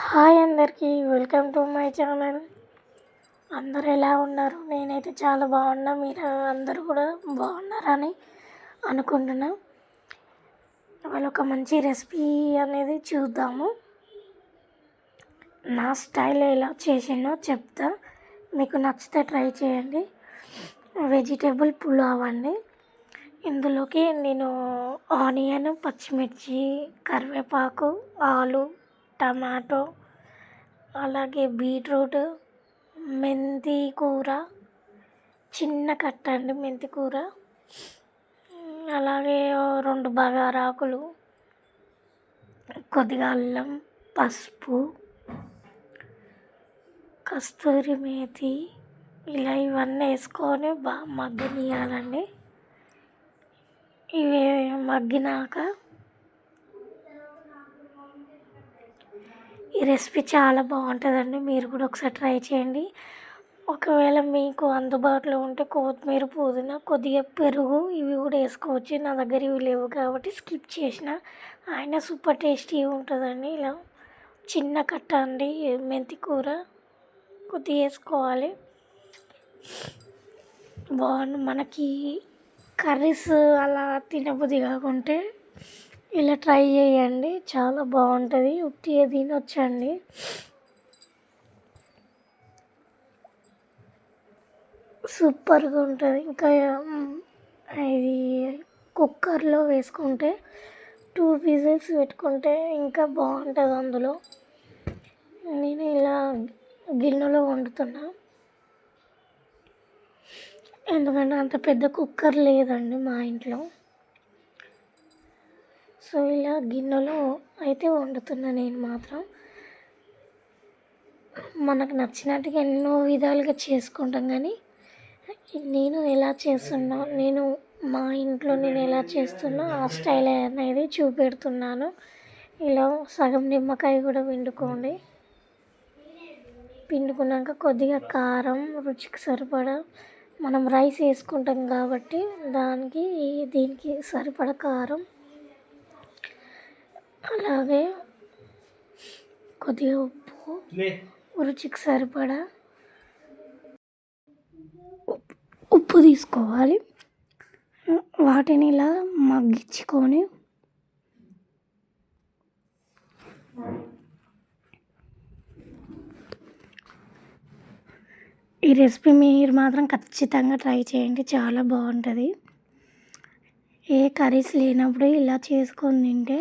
Hi అందరికీ welcome to my channel. అందరూ ఎలా ఉన్నారు? నేనైతే చాలా బాగున్నా. మీరు అందరూ కూడా బాగున్నారని అనుకుంటున్నా. ఇవాళ ఒక మంచి రెసిపీ అనేది చూద్దాము. నా స్టైల్ ఎలా చేసినో చెప్తా, మీకు నచ్చితే ట్రై చేయండి. వెజిటేబుల్ పులావ్ అండి. ఇందులోకి నేను ఆనియన్, పచ్చిమిర్చి, కరివేపాకు, ఆలు, టమాటో, అలాగే బీట్రూట్, మెంతి కూర, చిన్న కట్ట అండి మెంతి కూర, అలాగే 2 బగారాకులు, కొద్దిగా అల్లం, పసుపు, కస్తూరి మేతి, ఇలా ఇవన్నీ వేసుకొని బాగా మగ్గనియాలండి. ఇవి మగ్గినాక ఈ రెసిపీ చాలా బాగుంటుందండి. మీరు కూడా ఒకసారి ట్రై చేయండి. ఒకవేళ మీకు అందుబాటులో ఉంటే కొత్తిమీర, పుదీనా, కొద్దిగా పెరుగు ఇవి కూడా వేసుకోవచ్చు. నా దగ్గర ఇవి లేవు కాబట్టి స్కిప్ చేసిన. అయినా సూపర్ టేస్టీ ఉంటుందండి. ఇలా చిన్న కట్ట అండి మెంతి కూర కొద్దిగా వేసుకోవాలి. మనకి కర్రీస్ అలా తినబుద్ధి కాకుంటే ఇలా ట్రై చేయండి, చాలా బాగుంటుంది. ఉట్టిగా తినొచ్చండి. సూపర్గా ఉంటుంది. ఇంకా ఇది కుక్కర్లో వేసుకుంటే 2 విజిల్స్ పెట్టుకుంటే ఇంకా బాగుంటుంది. అందులో నేను ఇలా గిన్నెలో వండుతున్నా, ఎందుకంటే అంత పెద్ద కుక్కర్ లేదండి మా ఇంట్లో. సో ఇలా గిన్నెలో అయితే వండుతున్నా నేను మాత్రం. మనకు నచ్చినట్టుగా ఎన్నో విధాలుగా చేసుకుంటాం, కానీ నేను ఎలా చేస్తున్నా, మా ఇంట్లో నేను ఎలా చేస్తున్నా ఆ స్టైల్ అనేది చూపెడుతున్నాను. ఇలా సగం నిమ్మకాయ కూడా పిండుకున్నాక కొద్దిగా కారం, రుచికి సరిపడా, మనం రైస్ వేసుకుంటాం కాబట్టి దీనికి సరిపడా కారం, అలాగే కొద్దిగా ఉప్పు, రుచికి సరిపడా ఉప్పు తీసుకోవాలి. వాటిని ఇలా మగ్గించుకొని ఈ రెసిపీ మీరు మాత్రం ఖచ్చితంగా ట్రై చేయండి, చాలా బాగుంటుంది. ఏ కర్రీస్ లేనప్పుడు ఇలా చేసుకొని తింటే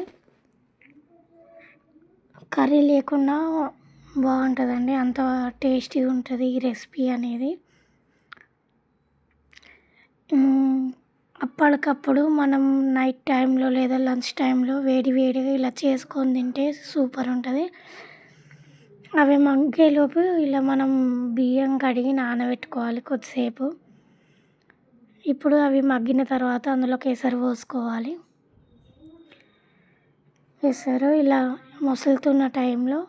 కర్రీ లేకుండా బాగుంటుందండి. అంత టేస్టీగా ఉంటుంది ఈ రెసిపీ అనేది. అప్పటికప్పుడు మనం నైట్ టైంలో లేదా లంచ్ టైంలో వేడివేడిగా ఇలా చేసుకొని తింటే సూపర్ ఉంటుంది. అవి మగ్గేలోపు ఇలా మనం బియ్యం కడిగి నానబెట్టుకోవాలి కొద్దిసేపు. ఇప్పుడు అవి మగ్గిన తర్వాత అందులో కేసరి పోసుకోవాలి. కేసరి ఇలా మసులుతున్న టైంలో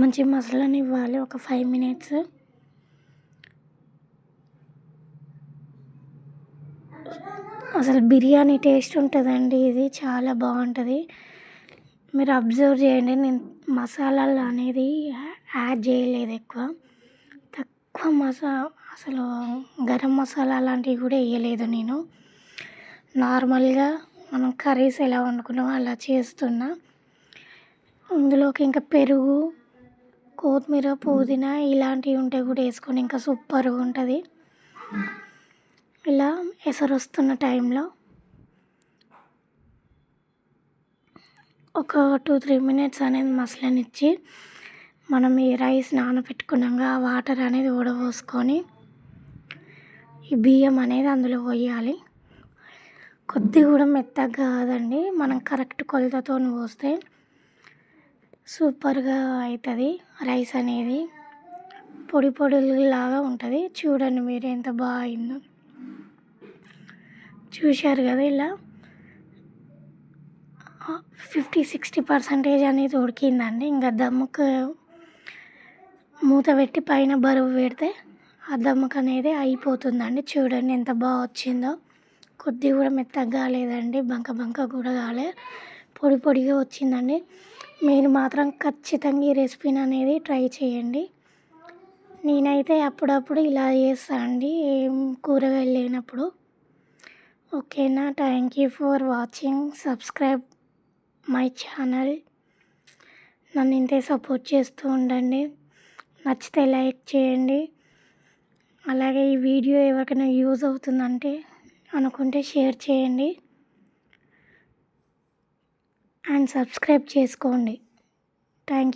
మంచి మసలనివ్వాలి ఒక 5 మినిట్స్. అసలు బిర్యానీ టేస్ట్ ఉంటుందండి. ఇది చాలా బాగుంటుంది. మీరు అబ్జర్వ్ చేయండి, నేను మసాలాలు అనేది యాడ్ చేయలేదు ఎక్కువ, తక్కువ అసలు గరం మసాలా అలాంటివి కూడా వేయలేదు నేను. నార్మల్గా మనం కర్రీస్ ఎలా వండుకున్నామో అలా చేస్తున్నా. ఇందులోకి ఇంకా పెరుగు, కొత్తిమీర, పుదీనా ఇలాంటివి ఉంటే కూడా వేసుకొని ఇంకా సూపర్గా ఉంటుంది. ఇలా ఎసరు వస్తున్న టైంలో ఒక 2-3 మినిట్స్ అనేది మసలనిచ్చి మనం ఈ రైస్ నానబెట్టుకున్నాక ఆ వాటర్ అనేది వడపోసుకొని ఈ బియ్యం అనేది అందులో పోయాలి. కొద్దిగా కూడా మెత్తగా కాదండి, మనం కరెక్ట్ కొలతతో పోస్తే సూపర్గా అవుతుంది. రైస్ అనేది పొడి పొడిలాగా ఉంటుంది. చూడండి మీరు ఎంత బాగుందో. చూశారు కదా, ఇలా 50-60% అనేది ఉడికిందండి. ఇంకా దమ్ముకు మూత పెట్టి పైన బరువు పెడితే ఆ దమ్ముకు అనేది అయిపోతుందండి. చూడండి ఎంత బాగా వచ్చిందో. కొద్దిగా కూడా మెత్తగా కాలేదండి, బంక కూడా కాలే, పొడి పొడిగా వచ్చిందండి. మీరు మాత్రం ఖచ్చితంగా ఈ రెసిపీని అనేది ట్రై చేయండి. నేనైతే అప్పుడప్పుడు ఇలా చేస్తా అండి ఏం కూరగాయలు లేనప్పుడు. ఓకేనా? Thank you for watching. Subscribe my channel. నన్ను ఇంతే సపోర్ట్ చేస్తూ ఉండండి. నచ్చితే లైక్ చేయండి. అలాగే ఈ వీడియో ఎవరికైనా యూజ్ అవుతుందంటే అనుకుంటే షేర్ చేయండి అండ్ సబ్స్క్రైబ్ చేసుకోండి. Thank you.